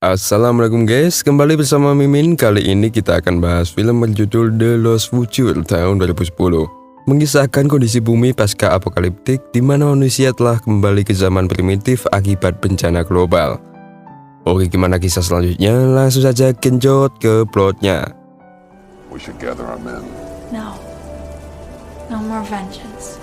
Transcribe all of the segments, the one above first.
Assalamualaikum guys, kembali bersama Mimin. Kali ini kita akan bahas film berjudul The Lost Future tahun 2010. Mengisahkan kondisi bumi pasca apokaliptik di mana manusia telah kembali ke zaman primitif akibat bencana global. Oke, gimana kisah selanjutnya? Langsung saja genjot ke plotnya. We should gather our men. No. No more vengeance.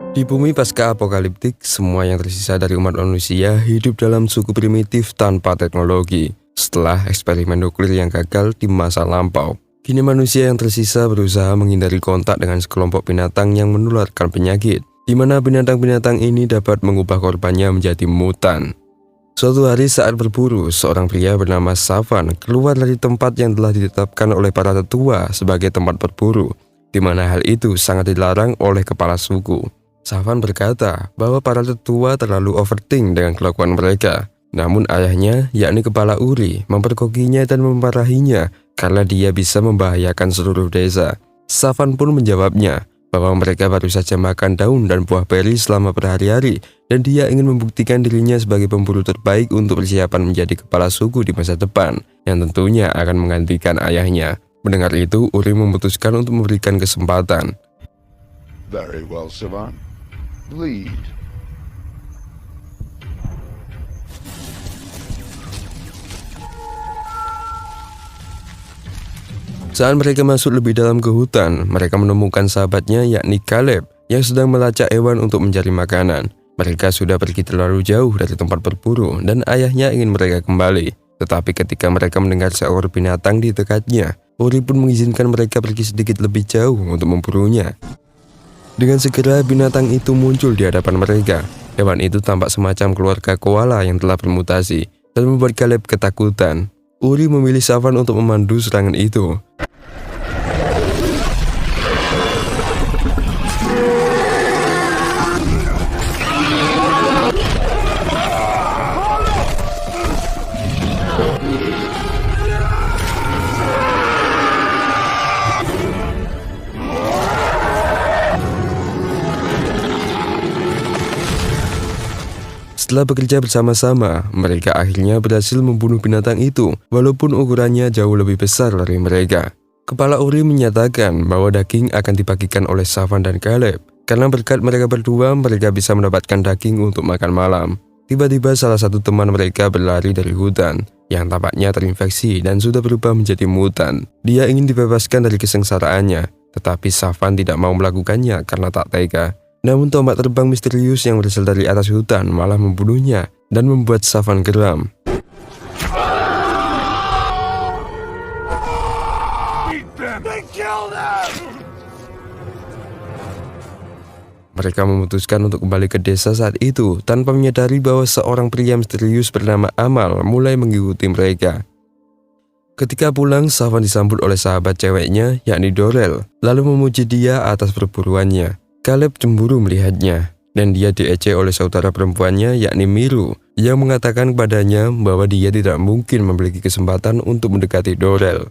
Di bumi pasca apokaliptik, semua yang tersisa dari umat manusia hidup dalam suku primitif tanpa teknologi. Setelah eksperimen nuklir yang gagal di masa lampau, kini manusia yang tersisa berusaha menghindari kontak dengan sekelompok binatang yang menularkan penyakit, di mana binatang-binatang ini dapat mengubah korbannya menjadi mutan. Suatu hari saat berburu, seorang pria bernama Savan keluar dari tempat yang telah ditetapkan oleh para tetua sebagai tempat berburu, di mana hal itu sangat dilarang oleh kepala suku. Savan berkata bahwa para tetua terlalu overthink dengan kelakuan mereka. Namun ayahnya, yakni Kepala Uri, memperkokinya dan memarahinya karena dia bisa membahayakan seluruh desa. Savan pun menjawabnya bahwa mereka baru saja makan daun dan buah beri selama berhari-hari dan dia ingin membuktikan dirinya sebagai pemburu terbaik untuk persiapan menjadi kepala suku di masa depan yang tentunya akan menggantikan ayahnya. Mendengar itu, Uri memutuskan untuk memberikan kesempatan. Very well, Savan. Lead. Saat mereka masuk lebih dalam ke hutan, mereka menemukan sahabatnya yakni Caleb yang sedang melacak hewan untuk mencari makanan. Mereka sudah pergi terlalu jauh dari tempat berburu dan ayahnya ingin mereka kembali. Tetapi ketika mereka mendengar seekor binatang di dekatnya, Uri pun mengizinkan mereka pergi sedikit lebih jauh untuk memburunya. Dengan segera binatang itu muncul di hadapan mereka. Hewan itu tampak semacam keluarga koala yang telah bermutasi dan membuat Caleb ketakutan. Uri memilih Savan untuk memandu serangan itu. Setelah bekerja bersama-sama, mereka akhirnya berhasil membunuh binatang itu, walaupun ukurannya jauh lebih besar dari mereka. Kepala Uri menyatakan bahwa daging akan dibagikan oleh Savan dan Caleb, karena berkat mereka berdua, mereka bisa mendapatkan daging untuk makan malam. Tiba-tiba salah satu teman mereka berlari dari hutan, yang tampaknya terinfeksi dan sudah berubah menjadi mutan. Dia ingin dibebaskan dari kesengsaraannya, tetapi Savan tidak mau melakukannya karena tak tega. Namun tombak terbang misterius yang berasal dari atas hutan malah membunuhnya dan membuat Savan geram. Mereka memutuskan untuk kembali ke desa saat itu tanpa menyadari bahwa seorang pria misterius bernama Amal mulai mengikuti mereka. Ketika pulang, Savan disambut oleh sahabat ceweknya yakni Dorel, lalu memuji dia atas perburuannya. Caleb cemburu melihatnya, dan dia diejek oleh saudara perempuannya yakni Miru, yang mengatakan kepadanya bahwa dia tidak mungkin memiliki kesempatan untuk mendekati Dorel.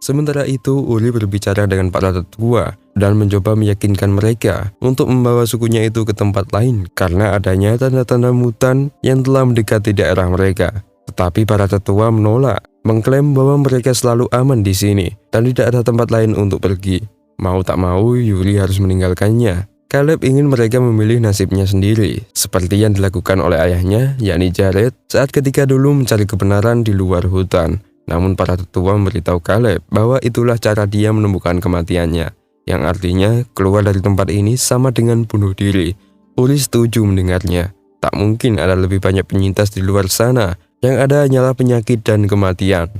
Sementara itu, Uri berbicara dengan para tetua dan mencoba meyakinkan mereka untuk membawa sukunya itu ke tempat lain karena adanya tanda-tanda mutan yang telah mendekati daerah mereka. Tetapi para tetua menolak, mengklaim bahwa mereka selalu aman di sini dan tidak ada tempat lain untuk pergi. Mau tak mau, Yuri harus meninggalkannya. Caleb ingin mereka memilih nasibnya sendiri, seperti yang dilakukan oleh ayahnya, yakni Jared, saat ketika dulu mencari kebenaran di luar hutan. Namun para tetua memberitahu Caleb bahwa itulah cara dia menemukan kematiannya, yang artinya keluar dari tempat ini sama dengan bunuh diri. Uri setuju mendengarnya. Tak mungkin ada lebih banyak penyintas di luar sana, yang ada hanyalah penyakit dan kematian.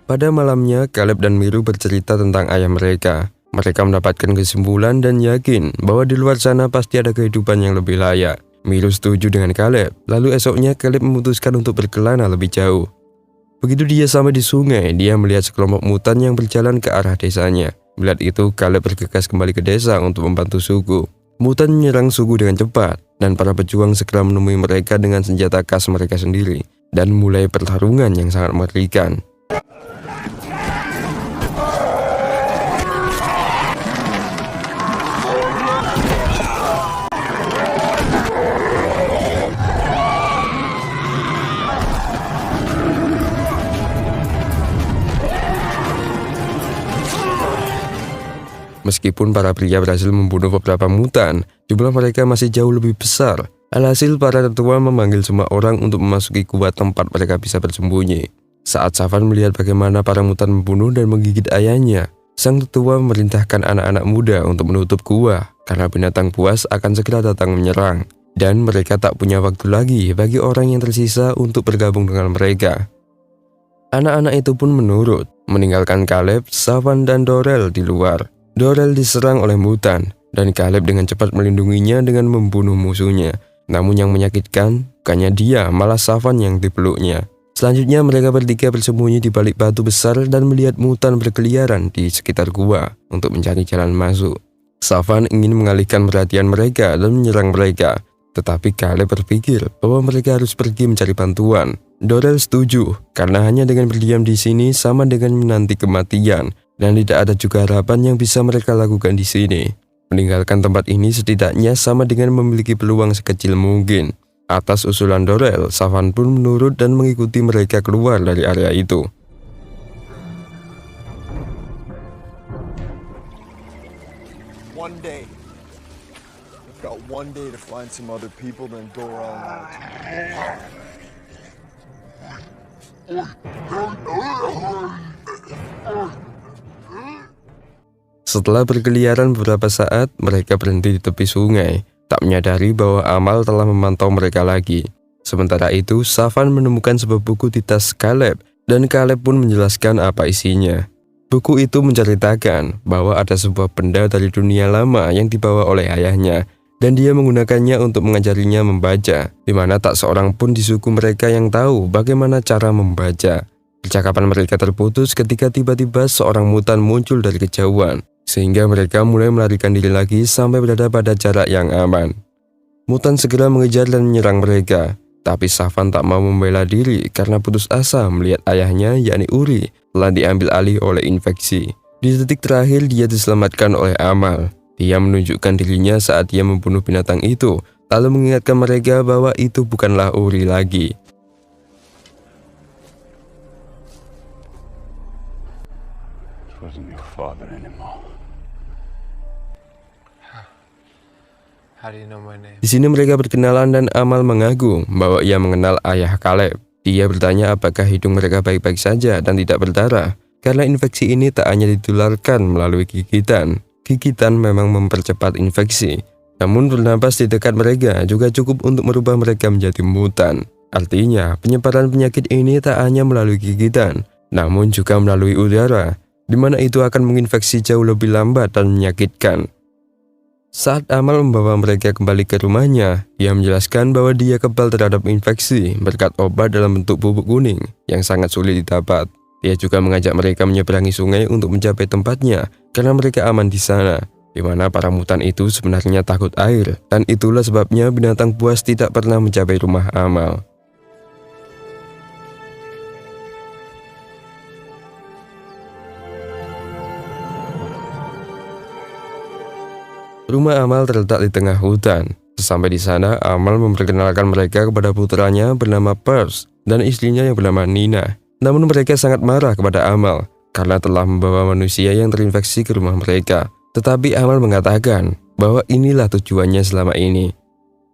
Pada malamnya, Caleb dan Miru bercerita tentang ayah mereka. Mereka mendapatkan kesimpulan dan yakin bahwa di luar sana pasti ada kehidupan yang lebih layak. Miru setuju dengan Caleb, lalu esoknya Caleb memutuskan untuk berkelana lebih jauh. Begitu dia sampai di sungai, dia melihat sekelompok mutan yang berjalan ke arah desanya. Melihat itu, Caleb bergegas kembali ke desa untuk membantu suku. Mutan menyerang suku dengan cepat, dan para pejuang segera menemui mereka dengan senjata khas mereka sendiri, dan mulai pertarungan yang sangat mengerikan. Meskipun para pria berhasil membunuh beberapa mutan, jumlah mereka masih jauh lebih besar. Alhasil para tetua memanggil semua orang untuk memasuki gua tempat mereka bisa bersembunyi. Saat Savan melihat bagaimana para mutan membunuh dan menggigit ayahnya, sang tetua memerintahkan anak-anak muda untuk menutup gua karena binatang buas akan segera datang menyerang. Dan mereka tak punya waktu lagi bagi orang yang tersisa untuk bergabung dengan mereka. Anak-anak itu pun menurut, meninggalkan Caleb, Savan, dan Dorel di luar. Dorel diserang oleh mutan, dan Caleb dengan cepat melindunginya dengan membunuh musuhnya. Namun yang menyakitkan, bukannya dia, malah Savan yang dipeluknya. Selanjutnya mereka bertiga bersembunyi di balik batu besar dan melihat mutan berkeliaran di sekitar gua untuk mencari jalan masuk. Savan ingin mengalihkan perhatian mereka dan menyerang mereka, tetapi Caleb berpikir bahwa mereka harus pergi mencari bantuan. Dorel setuju, karena hanya dengan berdiam di sini sama dengan menanti kematian, dan tidak ada juga harapan yang bisa mereka lakukan di sini. Meninggalkan tempat ini setidaknya sama dengan memiliki peluang sekecil mungkin. Atas usulan Dorel, Savan pun menurut dan mengikuti mereka keluar dari area itu. One day. We've got one day to find some other people, then go all out. Setelah berkeliaran beberapa saat, mereka berhenti di tepi sungai, tak menyadari bahwa Amal telah memantau mereka lagi. Sementara itu, Savan menemukan sebuah buku di tas Caleb, dan Caleb pun menjelaskan apa isinya. Buku itu menceritakan bahwa ada sebuah benda dari dunia lama yang dibawa oleh ayahnya, dan dia menggunakannya untuk mengajarinya membaca, di mana tak seorang pun di suku mereka yang tahu bagaimana cara membaca. Percakapan mereka terputus ketika tiba-tiba seorang mutan muncul dari kejauhan, sehingga mereka mulai melarikan diri lagi sampai berada pada jarak yang aman. Mutan segera mengejar dan menyerang mereka, tapi Savan tak mau membela diri karena putus asa melihat ayahnya, yakni Uri, telah diambil alih oleh infeksi. Di detik terakhir dia diselamatkan oleh Amal. Dia menunjukkan dirinya saat dia membunuh binatang itu, lalu mengingatkan mereka bahwa itu bukanlah Uri lagi. This wasn't your father anymore. How do you know my name? Di sini mereka berkenalan dan Amal mengaku bahwa ia mengenal ayah Caleb. Dia bertanya apakah hidung mereka baik-baik saja dan tidak berdarah, karena infeksi ini tak hanya ditularkan melalui gigitan. Gigitan memang mempercepat infeksi, namun bernapas di dekat mereka juga cukup untuk merubah mereka menjadi mutan. Artinya, penyebaran penyakit ini tak hanya melalui gigitan, namun juga melalui udara, di mana itu akan menginfeksi jauh lebih lambat dan menyakitkan. Saat Amal membawa mereka kembali ke rumahnya, ia menjelaskan bahwa dia kebal terhadap infeksi berkat obat dalam bentuk bubuk kuning yang sangat sulit didapat. Dia juga mengajak mereka menyeberangi sungai untuk mencapai tempatnya karena mereka aman di sana, di mana para mutan itu sebenarnya takut air, dan itulah sebabnya binatang buas tidak pernah mencapai rumah Amal. Rumah Amal terletak di tengah hutan. Sesampai di sana, Amal memperkenalkan mereka kepada putranya bernama Percy dan istrinya yang bernama Nina. Namun mereka sangat marah kepada Amal karena telah membawa manusia yang terinfeksi ke rumah mereka. Tetapi Amal mengatakan bahwa inilah tujuannya selama ini.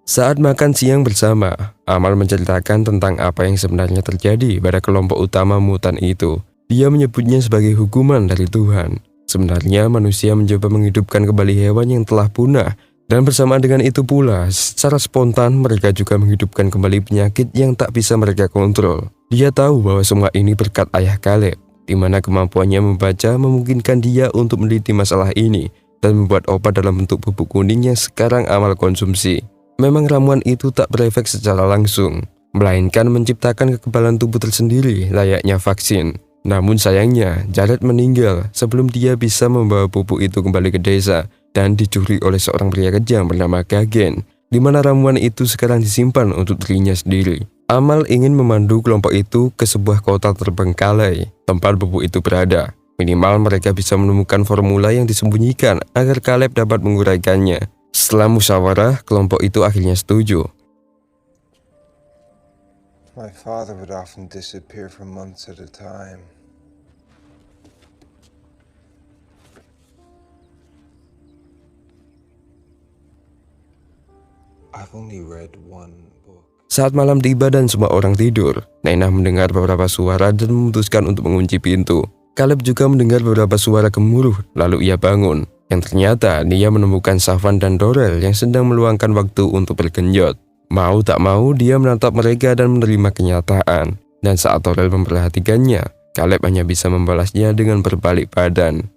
Saat makan siang bersama, Amal menceritakan tentang apa yang sebenarnya terjadi pada kelompok utama mutan itu. Dia menyebutnya sebagai hukuman dari Tuhan. Sebenarnya manusia mencoba menghidupkan kembali hewan yang telah punah, dan bersamaan dengan itu pula, secara spontan mereka juga menghidupkan kembali penyakit yang tak bisa mereka kontrol. Dia tahu bahwa semua ini berkat ayah Caleb, di mana kemampuannya membaca memungkinkan dia untuk meneliti masalah ini dan membuat obat dalam bentuk bubuk kuning yang sekarang Amal konsumsi. Memang ramuan itu tak berefek secara langsung, melainkan menciptakan kekebalan tubuh tersendiri layaknya vaksin. Namun sayangnya, Jared meninggal sebelum dia bisa membawa pupuk itu kembali ke desa dan dicuri oleh seorang pria kejam bernama Gagen, di mana ramuan itu sekarang disimpan untuk dirinya sendiri. Amal ingin memandu kelompok itu ke sebuah kota terbengkalai, tempat pupuk itu berada. Minimal mereka bisa menemukan formula yang disembunyikan agar Caleb dapat menguraikannya. Setelah musyawarah, kelompok itu akhirnya setuju. My father would often disappear for months at a time. I've only read one book. Saat malam tiba dan semua orang tidur, Nainah mendengar beberapa suara dan memutuskan untuk mengunci pintu. Caleb juga mendengar beberapa suara gemuruh, lalu ia bangun. Yang ternyata dia menemukan Savan dan Dorel yang sedang meluangkan waktu untuk bergenjot. Mau tak mau dia menatap mereka dan menerima kenyataan. Dan saat Dorel memperhatikannya, Caleb hanya bisa membalasnya dengan berbalik badan.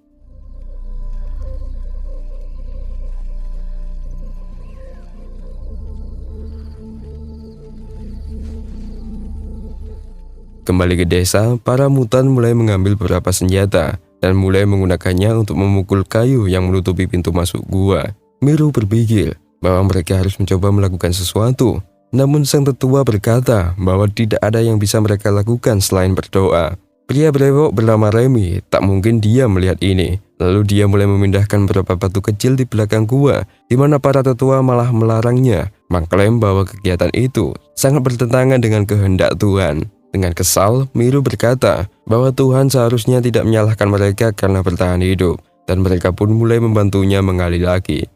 Kembali ke desa, para mutan mulai mengambil beberapa senjata dan mulai menggunakannya untuk memukul kayu yang menutupi pintu masuk gua. Miru berpikir bahwa mereka harus mencoba melakukan sesuatu, namun sang tetua berkata bahwa tidak ada yang bisa mereka lakukan selain berdoa. Pria brewok bernama Remy tak mungkin dia melihat ini. Lalu dia mulai memindahkan beberapa batu kecil di belakang gua, di mana para tetua malah melarangnya, mengklaim bahwa kegiatan itu sangat bertentangan dengan kehendak Tuhan. Dengan kesal, Miru berkata bahwa Tuhan seharusnya tidak menyalahkan mereka karena bertahan hidup, dan mereka pun mulai membantunya menggali lagi.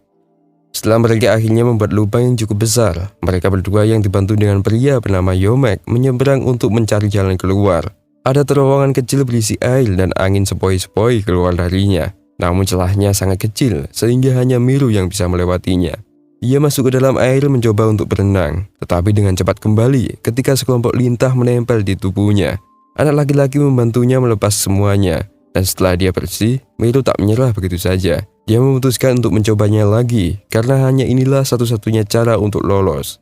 Setelah mereka akhirnya membuat lubang yang cukup besar, mereka berdua yang dibantu dengan pria bernama Yomek menyeberang untuk mencari jalan keluar. Ada terowongan kecil berisi air dan angin sepoi-sepoi keluar darinya, namun celahnya sangat kecil sehingga hanya Miru yang bisa melewatinya. Ia masuk ke dalam air mencoba untuk berenang, tetapi dengan cepat kembali ketika sekelompok lintah menempel di tubuhnya. Anak laki-laki membantunya melepas semuanya, dan setelah dia bersih, Miru tak menyerah begitu saja. Dia memutuskan untuk mencobanya lagi, karena hanya inilah satu-satunya cara untuk lolos.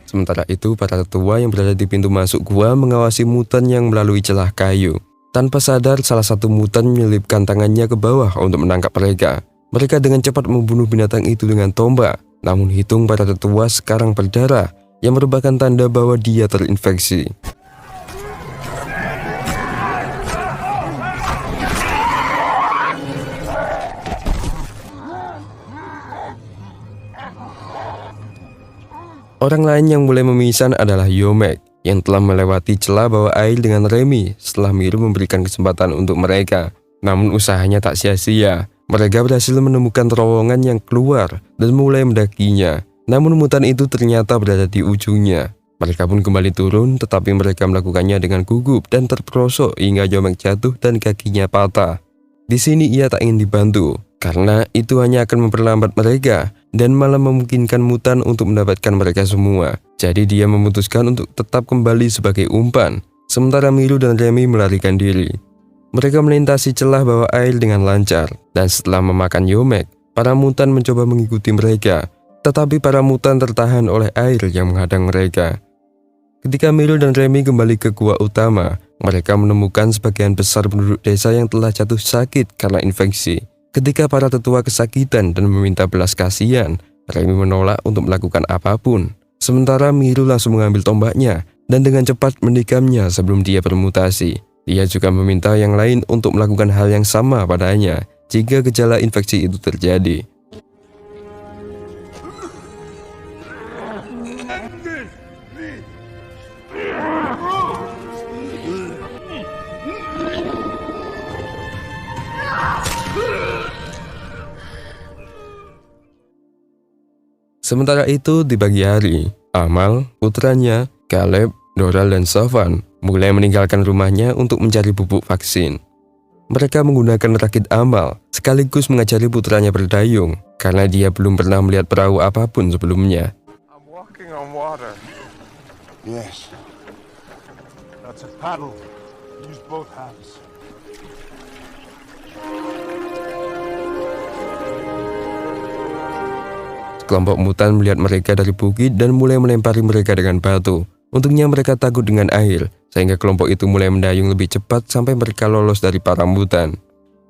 Sementara itu, para tetua yang berada di pintu masuk gua mengawasi mutan yang melalui celah kayu. Tanpa sadar, salah satu mutan menyelipkan tangannya ke bawah untuk menangkap mereka. Mereka dengan cepat membunuh binatang itu dengan tombak. Namun hidung para tetua sekarang berdarah, yang merupakan tanda bahwa dia terinfeksi. Orang lain yang mulai memisan adalah Yomek, yang telah melewati celah bawah air dengan Remy setelah Miru memberikan kesempatan untuk mereka. Namun usahanya tak sia-sia. Mereka berhasil menemukan terowongan yang keluar dan mulai mendakinya. Namun mutan itu ternyata berada di ujungnya. Mereka pun kembali turun, tetapi mereka melakukannya dengan gugup dan terperosok hingga Yomek jatuh dan kakinya patah. Di sini ia tak ingin dibantu, karena itu hanya akan memperlambat mereka dan malah memungkinkan mutan untuk mendapatkan mereka semua. Jadi dia memutuskan untuk tetap kembali sebagai umpan, sementara Miru dan Remy melarikan diri. Mereka melintasi celah bawah air dengan lancar, dan setelah memakan Yomek, para mutan mencoba mengikuti mereka, tetapi para mutan tertahan oleh air yang menghadang mereka. Ketika Miru dan Remy kembali ke gua utama, mereka menemukan sebagian besar penduduk desa yang telah jatuh sakit karena infeksi. Ketika para tetua kesakitan dan meminta belas kasihan, Remy menolak untuk melakukan apapun. Sementara Miru langsung mengambil tombaknya dan dengan cepat menikamnya sebelum dia bermutasi. Dia juga meminta yang lain untuk melakukan hal yang sama padanya jika gejala infeksi itu terjadi. Sementara itu di pagi hari, Amal, putranya, Caleb, Dorel dan Savan mulai meninggalkan rumahnya untuk mencari pupuk vaksin. Mereka menggunakan rakit Amal sekaligus mengajari putranya berdayung karena dia belum pernah melihat perahu apapun sebelumnya. I'm walking on water. Yes. That's a paddle. Use both hands. Kelompok mutan melihat mereka dari bukit dan mulai melempari mereka dengan batu. Untungnya mereka takut dengan air, sehingga kelompok itu mulai mendayung lebih cepat sampai mereka lolos dari para mutan.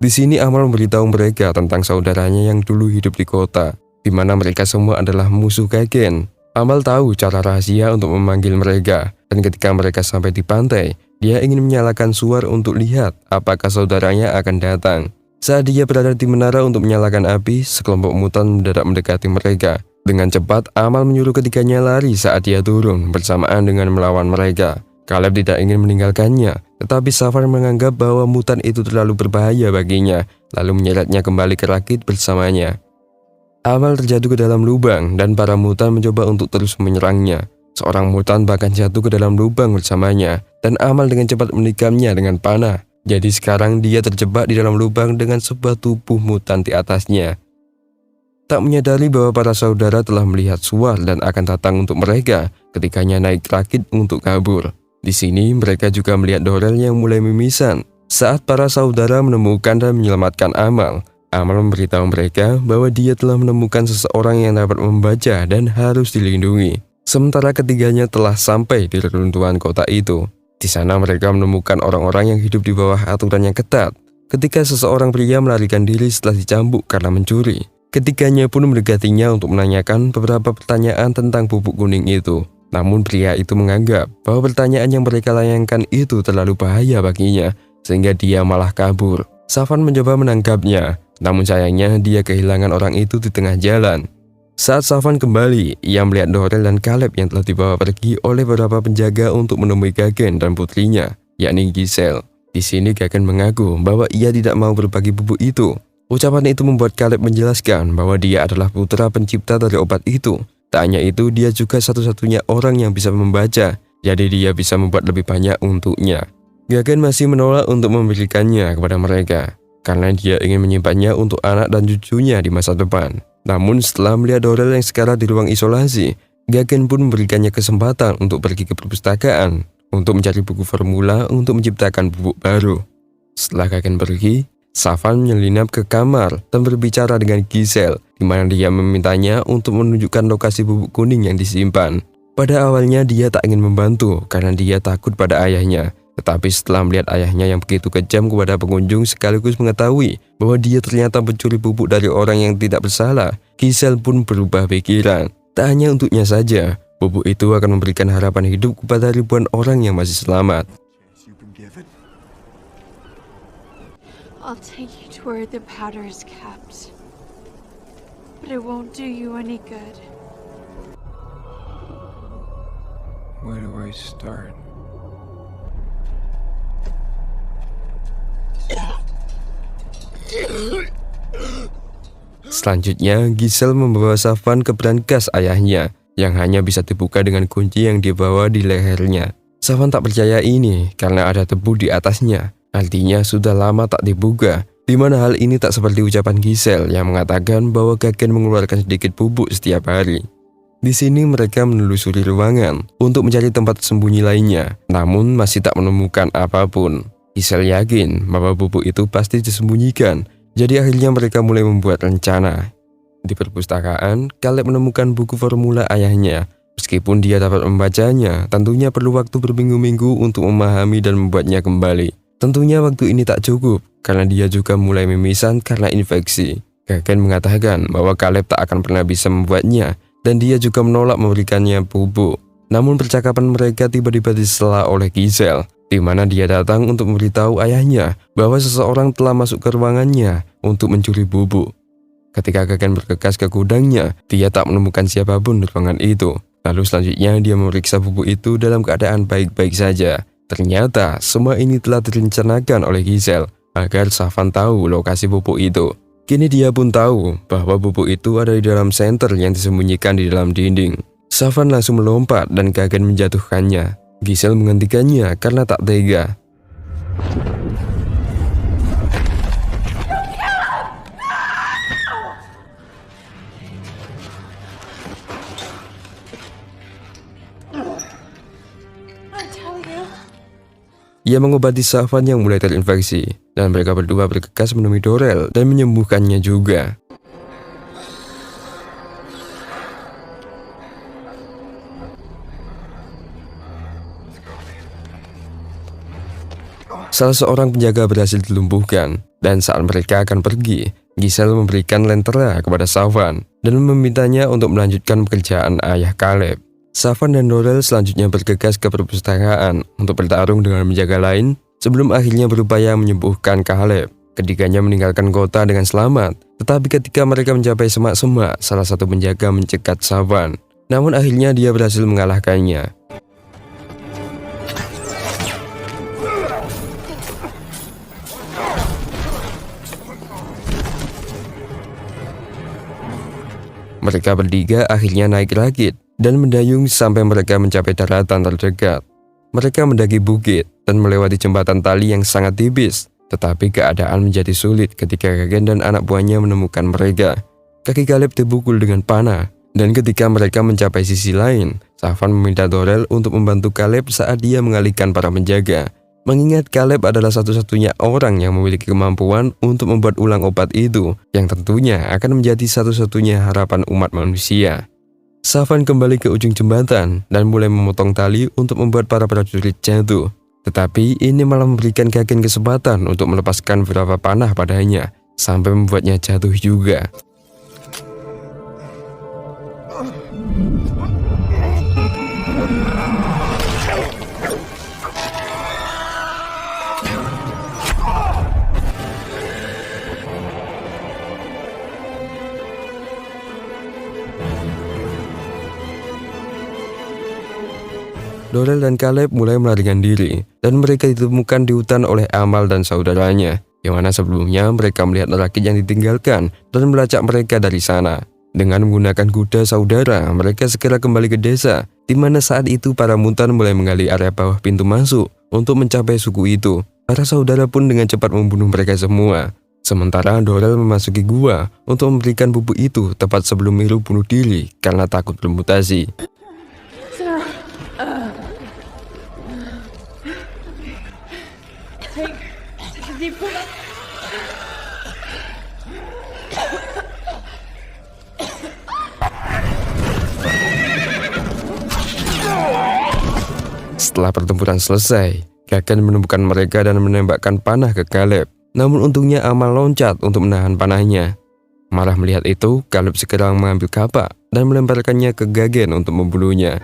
Di sini Amal memberitahu mereka tentang saudaranya yang dulu hidup di kota, di mana mereka semua adalah musuh Kagen. Amal tahu cara rahasia untuk memanggil mereka, dan ketika mereka sampai di pantai, dia ingin menyalakan suar untuk lihat apakah saudaranya akan datang. Saat dia berada di menara untuk menyalakan api, sekelompok mutan mendadak mendekati mereka. Dengan cepat, Amal menyuruh ketiganya lari saat dia turun bersamaan dengan melawan mereka. Caleb tidak ingin meninggalkannya, tetapi Savan menganggap bahwa mutan itu terlalu berbahaya baginya, lalu menyeretnya kembali ke rakit bersamanya. Amal terjatuh ke dalam lubang dan para mutan mencoba untuk terus menyerangnya. Seorang mutan bahkan jatuh ke dalam lubang bersamanya dan Amal dengan cepat menikamnya dengan panah. Jadi sekarang dia terjebak di dalam lubang dengan sebuah tubuh mutan di atasnya. Tak menyadari bahwa para saudara telah melihat Suar dan akan datang untuk mereka ketikanya naik rakit untuk kabur. Di sini mereka juga melihat Dorel yang mulai mimisan. Saat para saudara menemukan dan menyelamatkan Amal, Amal memberitahu mereka bahwa dia telah menemukan seseorang yang dapat membaca dan harus dilindungi. Sementara ketiganya telah sampai di reruntuhan kota itu. Di sana mereka menemukan orang-orang yang hidup di bawah aturan yang ketat. Ketika seseorang pria melarikan diri setelah dicambuk karena mencuri, ketiganya pun mendekatinya untuk menanyakan beberapa pertanyaan tentang bubuk kuning itu. Namun pria itu menganggap bahwa pertanyaan yang mereka layangkan itu terlalu bahaya baginya, sehingga dia malah kabur. Savan mencoba menangkapnya, namun sayangnya dia kehilangan orang itu di tengah jalan. Saat Savan kembali, ia melihat Dorel dan Caleb yang telah dibawa pergi oleh beberapa penjaga untuk menemui Gagen dan putrinya, yakni Giselle. Di sini Gagen mengaku bahwa ia tidak mau berbagi bubuk itu. Ucapan itu membuat Caleb menjelaskan bahwa dia adalah putra pencipta dari obat itu. Tak hanya itu, dia juga satu-satunya orang yang bisa membaca, jadi dia bisa membuat lebih banyak untuknya. Gagen masih menolak untuk memberikannya kepada mereka, karena dia ingin menyimpannya untuk anak dan cucunya di masa depan. Namun setelah melihat Dorel yang sekarang di ruang isolasi, Gagen pun memberikannya kesempatan untuk pergi ke perpustakaan, untuk mencari buku formula untuk menciptakan bubuk baru. Setelah Gagen pergi, Savan menyelinap ke kamar dan berbicara dengan Giselle, di mana dia memintanya untuk menunjukkan lokasi bubuk kuning yang disimpan. Pada awalnya dia tak ingin membantu karena dia takut pada ayahnya. Tetapi setelah melihat ayahnya yang begitu kejam kepada pengunjung sekaligus mengetahui bahwa dia ternyata pencuri bubuk dari orang yang tidak bersalah, Giselle pun berubah pikiran. Tak hanya untuknya saja, bubuk itu akan memberikan harapan hidup kepada ribuan orang yang masih selamat. I'll take you to where the powder is kept. But it won't do you any good. Where do I start? Selanjutnya, Giselle membawa Savan ke brankas ayahnya yang hanya bisa dibuka dengan kunci yang dibawa di lehernya. Savan tak percaya ini karena ada debu di atasnya. Artinya sudah lama tak dibuka, di mana hal ini tak seperti ucapan Giselle yang mengatakan bahwa Gagen mengeluarkan sedikit bubuk setiap hari. Di sini mereka menelusuri ruangan untuk mencari tempat sembunyi lainnya, namun masih tak menemukan apapun. Giselle yakin bahwa bubuk itu pasti disembunyikan, jadi akhirnya mereka mulai membuat rencana. Di perpustakaan, Caleb menemukan buku formula ayahnya. Meskipun dia dapat membacanya, tentunya perlu waktu berminggu-minggu untuk memahami dan membuatnya kembali. Tentunya waktu ini tak cukup, karena dia juga mulai mimisan karena infeksi. Gagen mengatakan bahwa Caleb tak akan pernah bisa membuatnya, dan dia juga menolak memberikannya bubuk. Namun percakapan mereka tiba-tiba disela oleh Giselle, di mana dia datang untuk memberitahu ayahnya bahwa seseorang telah masuk ke ruangannya untuk mencuri bubuk. Ketika Gagen bergegas ke gudangnya, dia tak menemukan siapapun di ruangan itu. Lalu selanjutnya dia memeriksa bubuk itu dalam keadaan baik-baik saja. Ternyata semua ini telah direncanakan oleh Giselle agar Savan tahu lokasi bubuk itu. Kini dia pun tahu bahwa bubuk itu ada di dalam senter yang disembunyikan di dalam dinding. Savan langsung melompat dan Gagen menjatuhkannya. Giselle menghentikannya karena tak tega. Ia mengobati Savan yang mulai terinfeksi, dan mereka berdua bergegas menemui Dorel dan menyembuhkannya juga. Salah seorang penjaga berhasil dilumpuhkan, dan saat mereka akan pergi, Giselle memberikan lentera kepada Savan dan memintanya untuk melanjutkan pekerjaan ayah Caleb. Savan dan Dorel selanjutnya bergegas ke perpustakaan untuk bertarung dengan penjaga lain sebelum akhirnya berupaya menyembuhkan Caleb. Ketiganya meninggalkan kota dengan selamat, tetapi ketika mereka mencapai semak-semak, salah satu penjaga mencegat Savan. Namun akhirnya dia berhasil mengalahkannya. Mereka bertiga akhirnya naik rakit dan mendayung sampai mereka mencapai daratan terdekat. Mereka mendaki bukit dan melewati jembatan tali yang sangat tipis. Tetapi keadaan menjadi sulit ketika Kagen dan anak buahnya menemukan mereka. Kaki Caleb dipukul dengan panah. Dan ketika mereka mencapai sisi lain, Savan meminta Dorel untuk membantu Caleb saat dia mengalihkan para penjaga. Mengingat Caleb adalah satu-satunya orang yang memiliki kemampuan untuk membuat ulang obat itu, yang tentunya akan menjadi satu-satunya harapan umat manusia. Savan kembali ke ujung jembatan dan mulai memotong tali untuk membuat para prajurit jatuh. Tetapi ini malah memberikan Kagen kesempatan untuk melepaskan beberapa panah padanya, sampai membuatnya jatuh juga. Dorel dan Caleb mulai melarikan diri, dan mereka ditemukan di hutan oleh Amal dan saudaranya, yang mana sebelumnya mereka melihat rakit yang ditinggalkan dan melacak mereka dari sana. Dengan menggunakan kuda saudara, mereka segera kembali ke desa, di mana saat itu para mutan mulai menggali area bawah pintu masuk untuk mencapai suku itu. Para saudara pun dengan cepat membunuh mereka semua. Sementara Dorel memasuki gua untuk memberikan bubuk itu tepat sebelum Miru bunuh diri karena takut bermutasi. Setelah pertempuran selesai, Kagen menemukan mereka dan menembakkan panah ke Caleb. Namun untungnya Amal loncat untuk menahan panahnya. Marah melihat itu, Caleb segera mengambil kapak dan melemparkannya ke Kagen untuk membunuhnya.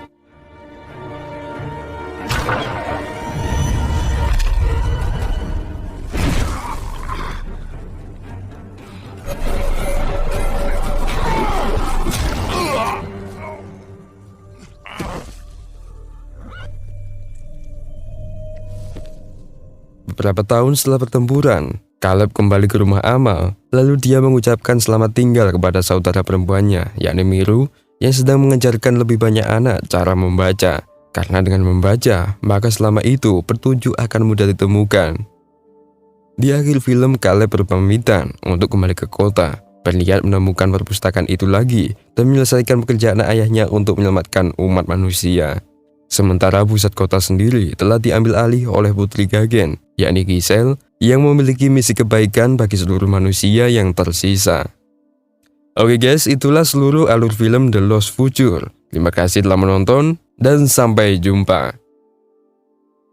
Beberapa tahun setelah pertempuran, Caleb kembali ke rumah Amal. Lalu dia mengucapkan selamat tinggal kepada saudara perempuannya, yakni Miru, yang sedang mengajarkan lebih banyak anak cara membaca. Karena dengan membaca, maka selama itu petunjuk akan mudah ditemukan. Di akhir film, Caleb berpamitan untuk kembali ke kota, berniat menemukan perpustakaan itu lagi dan menyelesaikan pekerjaan ayahnya untuk menyelamatkan umat manusia. Sementara pusat kota sendiri telah diambil alih oleh putri Kagen, yakni Giselle, yang memiliki misi kebaikan bagi seluruh manusia yang tersisa. Oke guys, itulah seluruh alur film The Lost Future. Terima kasih telah menonton dan sampai jumpa.